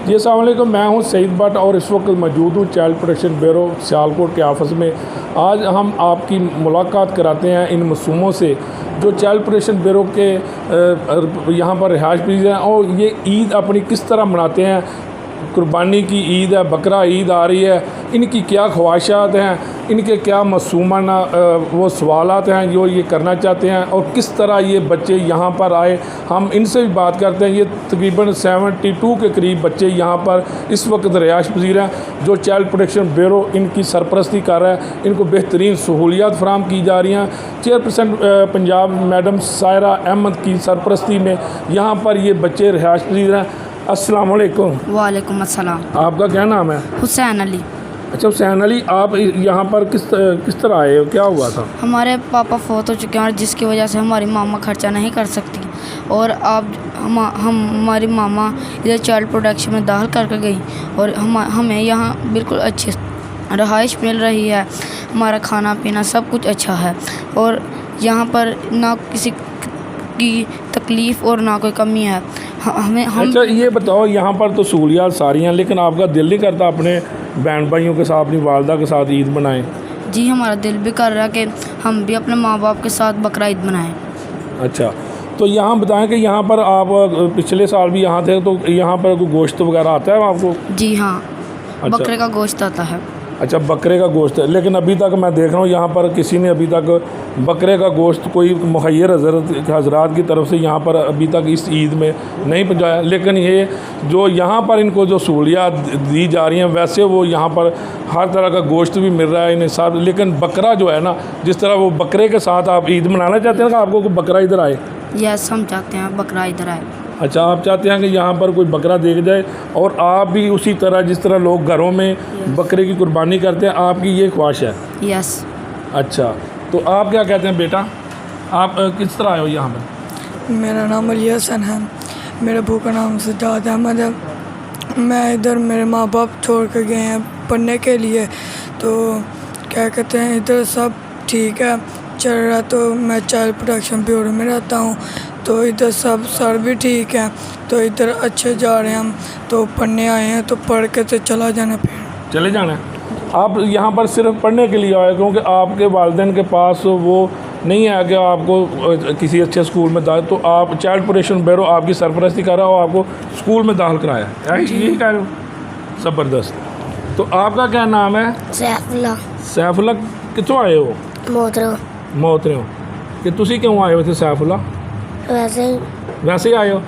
जी अस्सलाम वालेकुम, मैं हूं सईद भट्ट और इस वक्त मौजूद हूं चाइल्ड प्रोटेक्शन ब्यूरो सियालकोट के ऑफिस में। आज हम आपकी मुलाकात कराते हैं इन मासूमों से जो चाइल्ड प्रोटेक्शन ब्यूरो के यहां पर रिहाइश पजीर हैं और ये ईद अपनी किस तरह मनाते हैं। कुर्बानी की ईद है, बकरा ईद आ रही है, इनकी क्या ख्वाहिशात हैं, इनके क्या मासूमाना वो सवालात हैं जो ये करना चाहते हैं और किस तरह ये बच्चे यहाँ पर आए। हम इनसे भी बात करते हैं। ये तकरीबन 72 के करीब बच्चे यहाँ पर इस वक्त रिहाइश पजीर हैं जो चाइल्ड प्रोटेक्शन ब्यूरो इनकी सरपरस्ती कर रहा है। इनको बेहतरीन सहूलियात फराम की जा रही हैं। चेयरपर्सन पंजाब मैडम सायरा अहमद की सरपरस्ती में यहाँ पर ये बच्चे रिहाइश पजीर हैं। अस्सलाम वालेकुम। वालेकुम अस्सलाम। आपका क्या नाम है? हुसैन अली। अच्छा हुसैन अली, आप यहाँ पर किस तरह आए हो, क्या हुआ था? हमारे पापा फौत हो चुके हैं और जिसकी वजह से हमारी मामा खर्चा नहीं कर सकती और अब हमारी मामा इधर चाइल्ड प्रोटेक्शन में दाखिल करके गई और हमें यहाँ बिल्कुल अच्छी रहाइश मिल रही है। हमारा खाना पीना सब कुछ अच्छा है और यहाँ पर ना किसी की तकलीफ़ और ना कोई कमी है। अच्छा ये बताओ, यहाँ पर तो सहूलियात सारी हैं लेकिन आपका दिल नहीं करता अपने बहन भाइयों के साथ, अपनी वालदा के साथ ईद मनाएं? जी हमारा दिल भी कर रहा है कि हम भी अपने माँ बाप के साथ बकरा ईद मनाएं। अच्छा, तो यहाँ बताएं कि यहाँ पर आप पिछले साल भी यहाँ थे, तो यहाँ पर कोई गोश्त वगैरह आता है आपको? जी हाँ। अच्छा। बकरे का गोश्त आता है। अच्छा, बकरे का गोश्त है, लेकिन अभी तक मैं देख रहा हूँ यहाँ पर किसी ने अभी तक बकरे का गोश्त कोई मुखैर हज़रात की तरफ से यहाँ पर अभी तक इस ईद में नहीं पहुँचाया। लेकिन ये जो यहाँ पर इनको जो सहूलियात दी जा रही हैं वैसे वो यहाँ पर हर तरह का गोश्त भी मिल रहा है इन्हें सब, लेकिन बकरा जो है ना, जिस तरह वो बकरे के साथ आप ईद मनाना चाहते हैं कि आपको कोई बकरा इधर आए? यस, हम चाहते हैं बकरा इधर आए। अच्छा, आप चाहते हैं कि यहाँ पर कोई बकरा देख जाए और आप भी उसी तरह जिस तरह लोग घरों में बकरे की कुर्बानी करते हैं, आपकी ये ख्वाहिश है? यस। अच्छा, तो आप क्या कहते हैं बेटा, आप किस तरह आए हो यहाँ पर? मेरा नाम अली हसन है, मेरे अबू का नाम सज्जाद अहमद है। मैं इधर मेरे माँ बाप छोड़ कर गए हैं पढ़ने के लिए, तो क्या कहते हैं इधर सब ठीक है चल रहा। तो मैं चाइल्ड प्रोटेक्शन ब्यूरो में रहता हूँ, तो इधर सब सर भी ठीक है, तो इधर अच्छे जा रहे हैं हम। तो पढ़ने आए हैं तो पढ़ के तो चला जाना, फिर चले जाना है। आप यहाँ पर सिर्फ पढ़ने के लिए आए क्योंकि आपके वालिदैन के पास वो नहीं है कि आपको किसी अच्छे स्कूल में दाखिल, तो आप चाइल्ड प्रोटेक्शन ब्यूरो आपकी सरपरस्ती कर रहा हो, आपको स्कूल में दाखिल कराया है, यही कह रहे हो? ज़बरदस्त। तो आपका क्या नाम है? सैफुल्ला। सैफुल्ला, कितों आए हो? मोहतरे कि तुसी क्यों आए हो थे सैफुल्ला? वैसे ही आए हो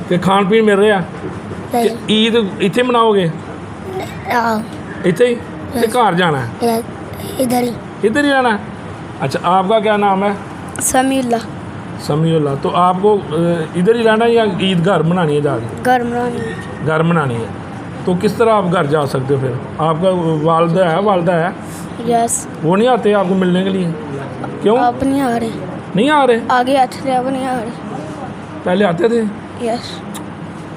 कि खान पीन मिल रहा है कि ईद इतने मनाओगे? इतने ही कि घर जाना है? इधर ही जाना है। अच्छा, आपका क्या नाम है? समीउल्ला। समीउल्ला। तो आपको इधर ही रहना है या ईद घर मनानी है? जाके घर मनानी है। तो किस तरह आप घर जा सकते हो फिर? आपका वालदा है? यस। वो नहीं आते आपको मिलने के लिए? क्यों? आप नहीं आ रहे? नहीं आ रहे? आगे आते थे, अब नहीं आ रहे। पहले आते थे? यस।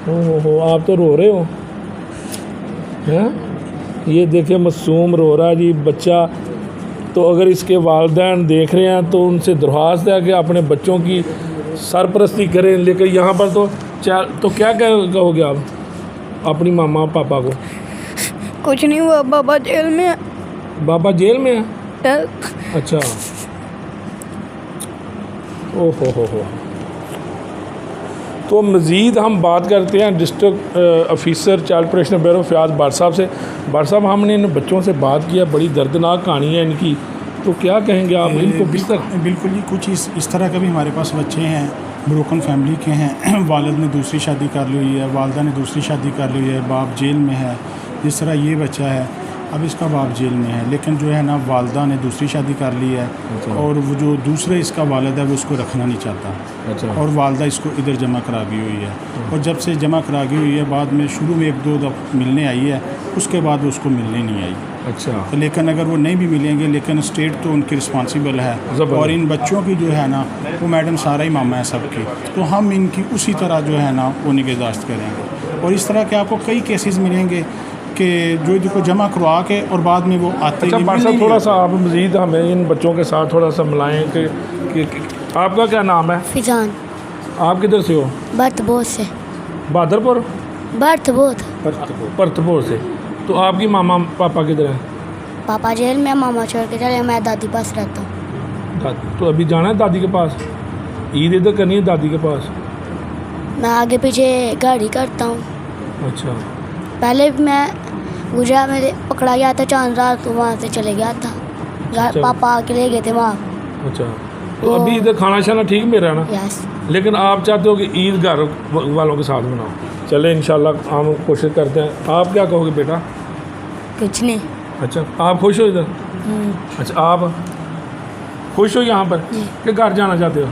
हो आप तो रो रहे हो हैं? ये देखिए मासूम रो रहा है जी बच्चा। तो अगर इसके वालिदैन देख रहे हैं तो उनसे दरख्वास्त है कि अपने बच्चों की सरपरस्ती करें। लेकिन यहाँ पर तो क्या कहोगे आप अपनी मामा पापा को? कुछ नहीं हुआ, बाबा जेल में है। बाबा जेल में है? अच्छा, ओहो हो। तो मज़ीद हम बात करते हैं district officer child protection bureau Fayaz Bhat साहब से। भट्ट साहब, हमने इन बच्चों से बात किया, बड़ी दर्दनाक कहानी है इनकी, तो क्या कहेंगे आप इनको? बिल्कुल ही कुछ इस तरह के भी हमारे पास बच्चे हैं, ब्रोकन फैमिली के हैं। वालिद ने दूसरी शादी कर ली हुई है, वालदा ने दूसरी शादी कर ली है, बाप जेल में है। जिस तरह ये बच्चा है, अब इसका बाप जेल में है, लेकिन जो है ना वालदा ने दूसरी शादी कर ली है। अच्छा। और वो जो दूसरे इसका वालिद है वो उसको रखना नहीं चाहता। अच्छा। और वालदा इसको इधर जमा करा गई हुई है। और जब से जमा करा गई हुई है, बाद में शुरू में 1-2 दफ़ा मिलने आई है, उसके बाद वो उसको मिलने नहीं आई। अच्छा। तो लेकिन अगर वो नहीं भी मिलेंगे, लेकिन स्टेट तो उनकी रिस्पॉन्सिबल है। और इन बच्चों की जो है ना वो मैडम सारा ही मामा है सबकी, तो हम इनकी उसी तरह जो है ना वो निगहदाश्त करेंगे। और इस तरह के आपको कई केसेस मिलेंगे कि जो इनको जमा करवा के और बाद में वो आते। अच्छा भाई साहब, थोड़ा सा आप मज़ीद हमें इन बच्चों के साथ थोड़ा सा मिलाएं कि आपका क्या नाम है? फिजान। आप किधर से हो? बहादुरपुर से। बहादुरपुर? बर्थ बहुत परतपुर से। तो आपकी मामा पापा किधर हैं? पापा जेल में, मामा छोड़ के चले, मैं दादी पास रहता हूँ। तो अभी जाना है दादी के पास? ईद इधर करनी है दादी के पास? मैं आगे पीछे गाड़ी करता हूँ। अच्छा। पहले मैं गुजरात में पकड़ा गया था चांद रात, तो वहाँ से चले गया था। अच्छा। पापा आके ले गए थे वहाँ। अच्छा, तो अभी इधर खाना शाना ठीक मिल रहा है ना? यस। लेकिन आप चाहते हो कि ईद घर वालों के साथ मनाओ। चले इंशाल्लाह हम कोशिश करते हैं। आप क्या कहोगे बेटा? कुछ नहीं। अच्छा, आप खुश हो इधर? अच्छा, आप खुश हो यहाँ पर कि घर जाना चाहते हो?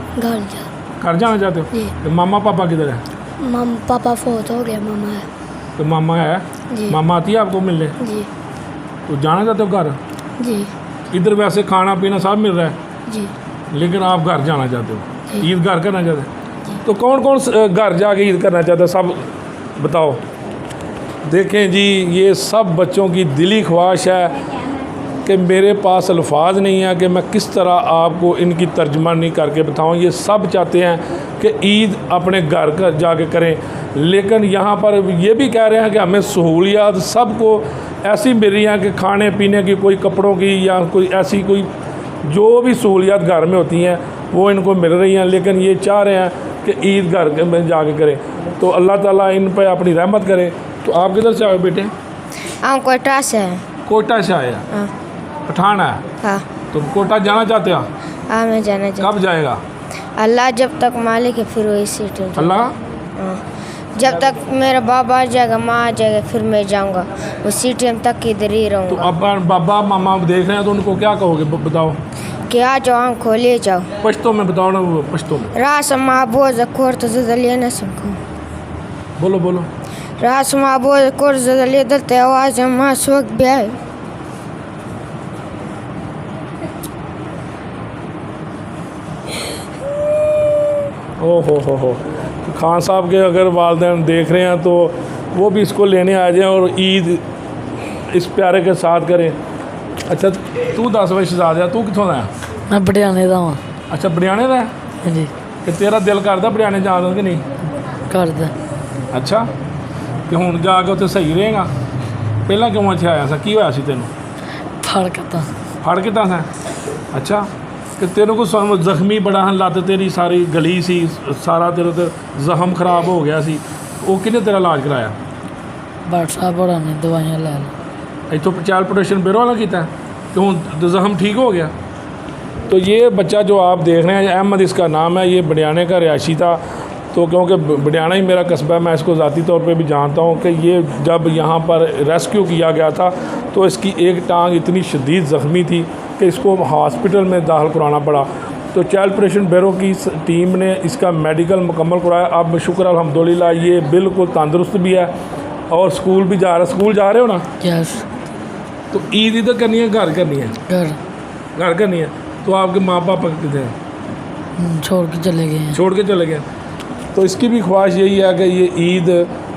घर जाना चाहते हो? जी। तो मामा पापा किधर है? पापा फोत हो गए, मामा है। तो मामा है? जी। मामा आती है आपको मिलने? जी। तो जाना चाहते हो घर? जी। इधर वैसे खाना पीना सब मिल रहा है, जी। लेकिन आप घर जाना चाहते हो, जी। ईद घर करना चाहते हैं। तो कौन कौन घर जाके ईद करना चाहता है, सब बताओ। देखें जी, ये सब बच्चों की दिली ख्वाहिश है कि मेरे पास अल्फाज नहीं है कि मैं किस तरह आपको इनकी तर्जमानी करके बताऊं। ये सब चाहते हैं कि ईद अपने घर का जाके करें, लेकिन यहाँ पर ये भी कह रहे हैं कि हमें सहूलियात सबको ऐसी मिल रही हैं कि खाने पीने की, कोई कपड़ों की, या कोई ऐसी कोई जो भी सहूलियात घर में होती हैं वो इनको मिल रही हैं, लेकिन ये चाह रहे हैं कि ईद घर में जाके करें। तो अल्लाह ताला इन पर अपनी रहमत करे। तो आप किधर से आए बेटे? हम कोटा से हैं। कोटा से आए? हाँ। पठान है? हाँ। तो कोटा जाना चाहते हो? हाँ, मैं जाना चाहता। कब जाएगा? अल्लाह जब तक मालिक है फिर वही सीट है। अल्लाह हाँ। जब तक मेरा बाबा आ जाएगा, माँ आ जाएगा, फिर मैं जाऊँगा। वो सीटीएम तक इधर ही तो रहूँगा। अब बाबा मामा देख रहे हैं तो उनको क्या कहोगे, बताओ। कि आ जाओ, हम खोले जाओ। पश्तो में बताओ ना, वो पश्तो में रास महबूज कोर तो जदलिए न समको। बोलो बोलो। रास महबूज कोर जदलिए दलते आवाज हम सुख ब्याह। ओ हो। खान साहब के अगर वालिदैन देख रहे हैं तो वो भी इसको लेने आ जाएं और ईद इस प्यारे के साथ करें। अच्छा, तू 10 वर्ष शहजादा, तू कितों दा है? मैं बड़ियाने दा वां। अच्छा, बड़ियाने दा है? हाँ जी। कि तेरा दिल करदा बड़ियाने जाण दा कि नहीं? करदा। अच्छा, कि हुण जाके उत्थे सही रहेगा? पहला क्यों इत्थे आया सा, की होया सी तैनूं? फड़ के तां सा? अच्छा, कि तेरे को जख्मी बड़ा हैं, लत्त तेरी सारी गली सी, सारा तेरा तो जख्म खराब हो गया सी, वो किन्ने तेरा इलाज कराया? डॉक्टर साहब बड़ा ने दवाइयां लै ली। इतों चाइल्ड प्रोटेक्शन ब्यूरो वाला किया कि हूँ जख्म ठीक हो गया? तो ये बच्चा जो आप देख रहे हैं, अहमद इसका नाम है, ये बडियाने का रिहायशी था। तो क्योंकि बडियाना ही मेरा कस्बा है, मैं इसको ज़ाती तौर पे भी जानता हूँ कि ये जब यहाँ पर रेस्क्यू किया गया था तो इसकी एक टांग इतनी शदीद ज़ख्मी थी कि इसको हॉस्पिटल में दाखिल कराना पड़ा। तो चाइल्ड प्रोटेक्शन ब्यूरो की टीम ने इसका मेडिकल मुकम्मल कराया। अब शुक्र अल्हम्दुलिल्लाह ये बिल्कुल तंदुरुस्त भी है और स्कूल भी जा रहा है। स्कूल जा रहे हो ना? यस। तो ईद इधर करनी है, घर करनी है? घर करनी है। तो आपके माँ बाप कितने हैं? छोड़ के चले गए हैं। छोड़ के चले गए। तो इसकी भी ख्वाहिश यही है कि ये ईद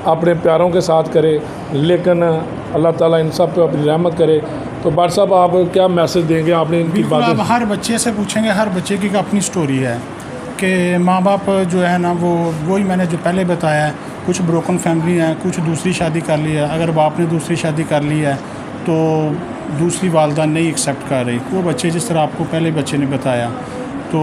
अपने प्यारों के साथ करे, लेकिन अल्लाह ताला इन सब पे अपनी रहमत करे। तो बार साहब, आप क्या मैसेज देंगे? आपने इनकी बिल्कुल, बातें आप हर बच्चे से पूछेंगे, हर बच्चे की अपनी स्टोरी है कि माँ बाप जो है ना, वो वही मैंने जो पहले बताया है, कुछ ब्रोकन फैमिली है, कुछ दूसरी शादी कर ली है। अगर बाप ने दूसरी शादी कर ली है तो दूसरी वालदा नहीं एक्सेप्ट कर रही, वो बच्चे जिस तरह आपको पहले बच्चे ने बताया, तो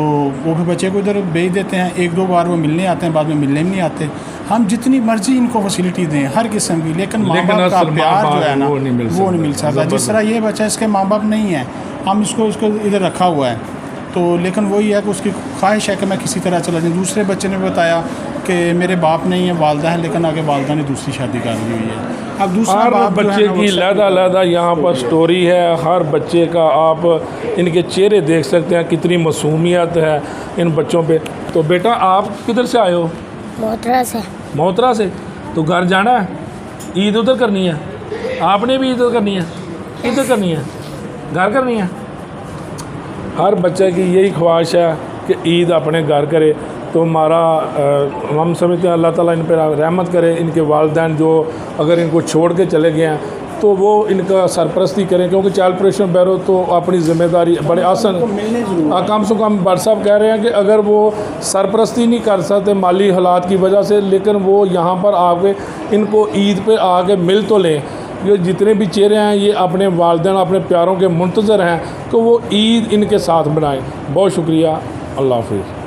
वो भी बच्चे को इधर भेज देते हैं। 1-2 बार वो मिलने आते हैं, बाद में मिलने भी नहीं आते। हम जितनी मर्जी इनको फैसिलिटी दें हर किस्म की, लेकिन माँ बाप का प्यार जो है ना, वो नहीं मिल सकता। जिस तरह ये बच्चा, इसके माँ बाप नहीं है, हम इसको इधर रखा हुआ है, तो लेकिन वही है कि उसकी ख्वाहिश है कि मैं किसी तरह चला जाऊँ। दूसरे बच्चे ने बताया कि मेरे बाप नहीं है, वालदा है, लेकिन आगे वालदा ने दूसरी शादी कर ली हुई है। अब दूसरा हर बाप बच्चे की लहदा यहाँ पर स्टोरी है। हर बच्चे का आप इनके चेहरे देख सकते हैं, कितनी मासूमियत है इन बच्चों पे। तो बेटा, आप किधर से आए हो? मोहतरा से। मोहतरा से। तो घर जाना है? ईद उधर करनी है? आपने भी ईद करनी है? इधर करनी है? घर करनी है? हर बच्चे की यही ख्वाहिश है कि ईद अपने घर करे। तो हमारा हम समझते हैं अल्लाह ताला इन पर रहमत करे। इनके वालिदैन जो अगर इनको छोड़ के चले गए हैं तो वो इनका सरपरस्ती करें, क्योंकि चाइल्ड प्रोटेक्शन ब्यूरो तो अपनी ज़िम्मेदारी बड़े आसान कम से कम भट्ट साहब कह रहे हैं कि अगर वो सरपरस्ती नहीं कर सकते माली हालात की वजह से, लेकिन वो यहाँ पर आके इनको ईद पे आके मिल तो लें। ये जितने भी चेहरे हैं ये अपने वालिदैन अपने प्यारों के मुंतज़र हैं, तो वो ईद इनके साथ बनाएं। बहुत शुक्रिया, अल्लाह हाफिज़।